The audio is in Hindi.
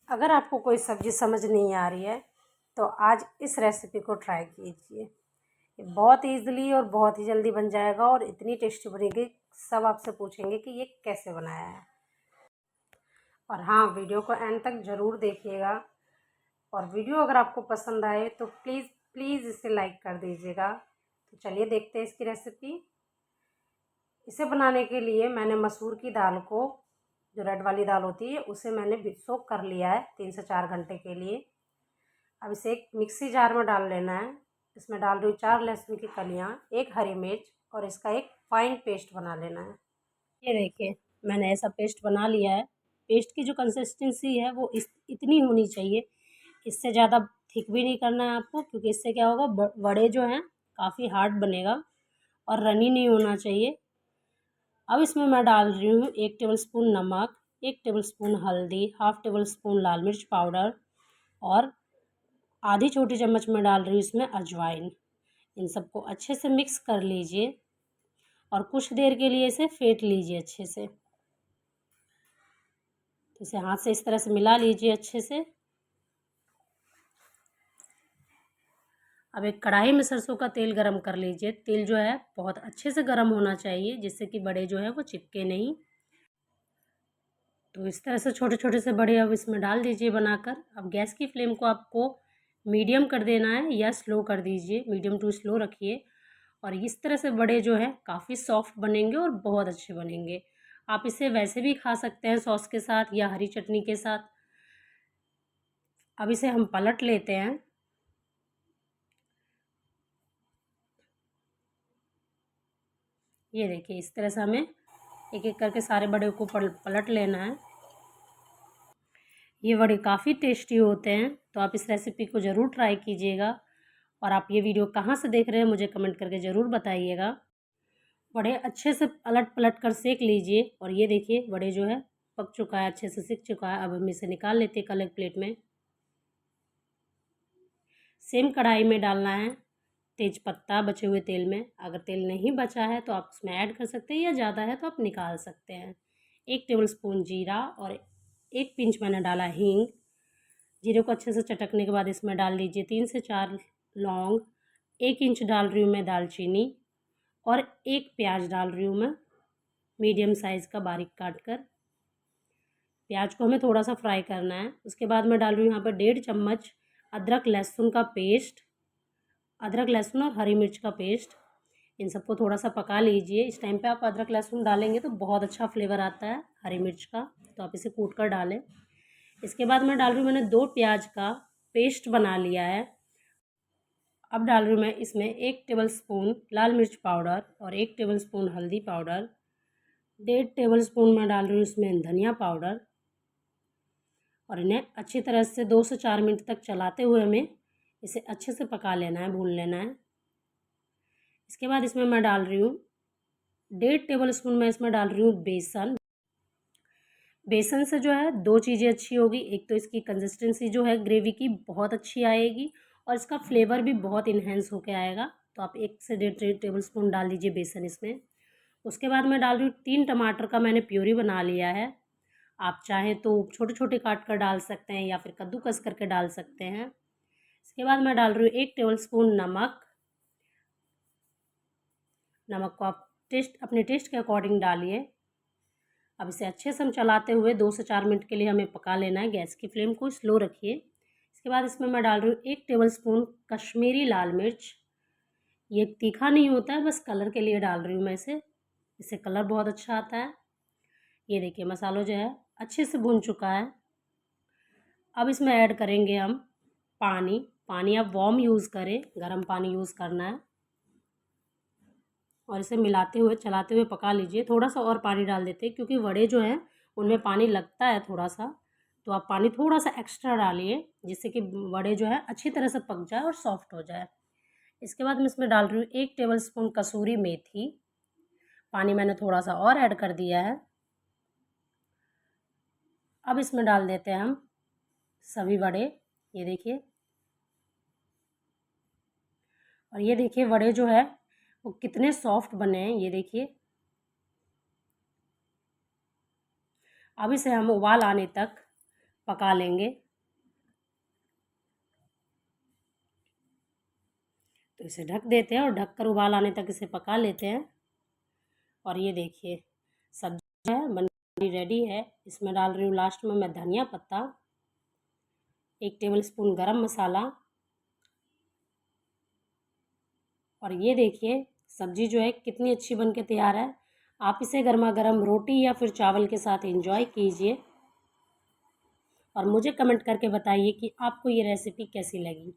अगर आपको कोई सब्ज़ी समझ नहीं आ रही है तो आज इस रेसिपी को ट्राई कीजिए। ये बहुत ईज़िली और बहुत ही जल्दी बन जाएगा और इतनी टेस्टी बनेगी, सब आपसे पूछेंगे कि ये कैसे बनाया है। और हाँ, वीडियो को एंड तक ज़रूर देखिएगा। और वीडियो अगर आपको पसंद आए तो प्लीज़ प्लीज़ इसे लाइक कर दीजिएगा। तो चलिए देखते हैं इसकी रेसिपी। इसे बनाने के लिए मैंने मसूर की दाल को, जो रेड वाली दाल होती है, उसे मैंने सोक कर लिया है 3 से 4 घंटे के लिए। अब इसे एक मिक्सी जार में डाल लेना है। इसमें डाल रही हूँ 4 लहसुन की कलियाँ, 1 हरी मिर्च और इसका एक फाइन पेस्ट बना लेना है। ये देखिए, मैंने ऐसा पेस्ट बना लिया है। पेस्ट की जो कंसिस्टेंसी है वो इतनी होनी चाहिए। इससे ज़्यादा थिक भी नहीं करना है आपको, क्योंकि इससे क्या होगा, वड़े जो हैं काफ़ी हार्ड बनेगा और रनी नहीं होना चाहिए। अब इसमें मैं डाल रही हूँ 1 टेबलस्पून नमक, 1 टेबलस्पून हल्दी, हाफ़ टेबलस्पून लाल मिर्च पाउडर और आधी छोटी चम्मच में डाल रही हूँ इसमें अजवाइन। इन सबको अच्छे से मिक्स कर लीजिए और कुछ देर के लिए इसे फेंट लीजिए अच्छे से। तो इसे हाथ से इस तरह से मिला लीजिए अच्छे से। अब एक कढ़ाई में सरसों का तेल गरम कर लीजिए। तेल जो है बहुत अच्छे से गरम होना चाहिए, जिससे कि बड़े जो है वो चिपके नहीं। तो इस तरह से छोटे छोटे से बड़े अब इसमें डाल दीजिए बनाकर। अब गैस की फ्लेम को आपको मीडियम कर देना है या स्लो कर दीजिए, मीडियम टू स्लो रखिए। और इस तरह से बड़े जो है काफ़ी सॉफ्ट बनेंगे और बहुत अच्छे बनेंगे। आप इसे वैसे भी खा सकते हैं सॉस के साथ या हरी चटनी के साथ। अब इसे हम पलट लेते हैं। ये देखिए, इस तरह से हमें एक एक करके सारे बड़े को पलट लेना है। ये बड़े काफ़ी टेस्टी होते हैं, तो आप इस रेसिपी को ज़रूर ट्राई कीजिएगा। और आप ये वीडियो कहाँ से देख रहे हैं मुझे कमेंट करके ज़रूर बताइएगा। वड़े अच्छे से पलट पलट कर सेक लीजिए। और ये देखिए, वड़े जो है पक चुका है, अच्छे से सिक चुका है। अब हम इसे निकाल लेते हैं एक अलग प्लेट में। सेम कढ़ाई में डालना है तेज पत्ता बचे हुए तेल में। अगर तेल नहीं बचा है तो आप उसमें ऐड कर सकते हैं, या ज़्यादा है तो आप निकाल सकते हैं। 1 टेबलस्पून जीरा और 1 पिंच मैंने डाला हींग। जीरे को अच्छे से चटकने के बाद इसमें डाल दीजिए 3 से 4 लौंग। 1 इंच डाल रही हूँ मैं दालचीनी और 1 प्याज डाल रही हूँ मैं मीडियम साइज़ का बारीक काट कर। प्याज को हमें थोड़ा सा फ्राई करना है। उसके बाद मैं डाल रही हूँ यहाँ पर 1.5 चम्मच अदरक लहसुन का पेस्ट, अदरक लहसुन और हरी मिर्च का पेस्ट। इन सबको थोड़ा सा पका लीजिए। इस टाइम पे आप अदरक लहसुन डालेंगे तो बहुत अच्छा फ्लेवर आता है हरी मिर्च का, तो आप इसे कूट कर डालें। इसके बाद मैं डाल रही हूँ, मैंने 2 प्याज का पेस्ट बना लिया है। अब डाल रही हूँ मैं इसमें 1 टेबलस्पून लाल मिर्च पाउडर और 1 टेबलस्पून हल्दी पाउडर। 1.5 टेबलस्पून मैं डाल रही हूँ इसमें धनिया पाउडर। और इन्हें अच्छी तरह से 2 से 4 मिनट तक चलाते हुए हमें इसे अच्छे से पका लेना है, भून लेना है। इसके बाद इसमें मैं डाल रही हूँ 1.5 टेबलस्पून मैं इसमें डाल रही हूँ बेसन। बेसन से जो है 2 चीज़ें अच्छी होगी। एक तो इसकी कंसिस्टेंसी जो है ग्रेवी की बहुत अच्छी आएगी और इसका फ्लेवर भी बहुत इन्हेंस होकर आएगा। तो आप 1 से 1.5 टेबलस्पून डाल दीजिए बेसन इसमें। उसके बाद मैं डाल रही हूँ 3 टमाटर का मैंने प्यूरी बना लिया है। आप चाहें तो छोटे छोटे काट कर डाल सकते हैं या फिर कद्दूकस करके डाल सकते हैं। इसके बाद मैं डाल रही हूँ 1 टेबलस्पून नमक। नमक को आप अपने टेस्ट के अकॉर्डिंग डालिए। अब इसे अच्छे से हम चलाते हुए 2 से 4 मिनट के लिए हमें पका लेना है। गैस की फ्लेम को स्लो रखिए। इसके बाद इसमें मैं डाल रही हूँ 1 टेबलस्पून कश्मीरी लाल मिर्च। ये तीखा नहीं होता है, बस कलर के लिए डाल रही हूँ मैं इसे। इससे कलर बहुत अच्छा आता है। ये देखिए, मसाला जो है अच्छे से भुन चुका है। अब इसमें ऐड करेंगे हम पानी। पानी आप वार्म यूज़ करें, गर्म पानी यूज़ करना है। और इसे मिलाते हुए चलाते हुए पका लीजिए। थोड़ा सा और पानी डाल देते हैं, क्योंकि वड़े जो हैं उनमें पानी लगता है थोड़ा सा, तो आप पानी थोड़ा सा एक्स्ट्रा डालिए, जिससे कि वड़े जो है अच्छी तरह से पक जाए और सॉफ्ट हो जाए। इसके बाद मैं इसमें डाल रही हूँ 1 टेबलस्पून कसूरी मेथी। पानी मैंने थोड़ा सा और ऐड कर दिया है। अब इसमें डाल देते हैं हम सभी वड़े। ये देखिए, और ये देखिए वड़े जो है वो कितने सॉफ्ट बने हैं, ये देखिए। अब इसे हम उबाल आने तक पका लेंगे। तो इसे ढक देते हैं और ढक कर उबाल आने तक इसे पका लेते हैं। और ये देखिए सब्जी है बनकर रेडी है। इसमें डाल रही हूँ लास्ट में मैं धनिया पत्ता, 1 टेबलस्पून गरम मसाला। और ये देखिए सब्जी जो है कितनी अच्छी बन के तैयार है। आप इसे गर्मा गर्म रोटी या फिर चावल के साथ एंजॉय कीजिए और मुझे कमेंट करके बताइए कि आपको ये रेसिपी कैसी लगी।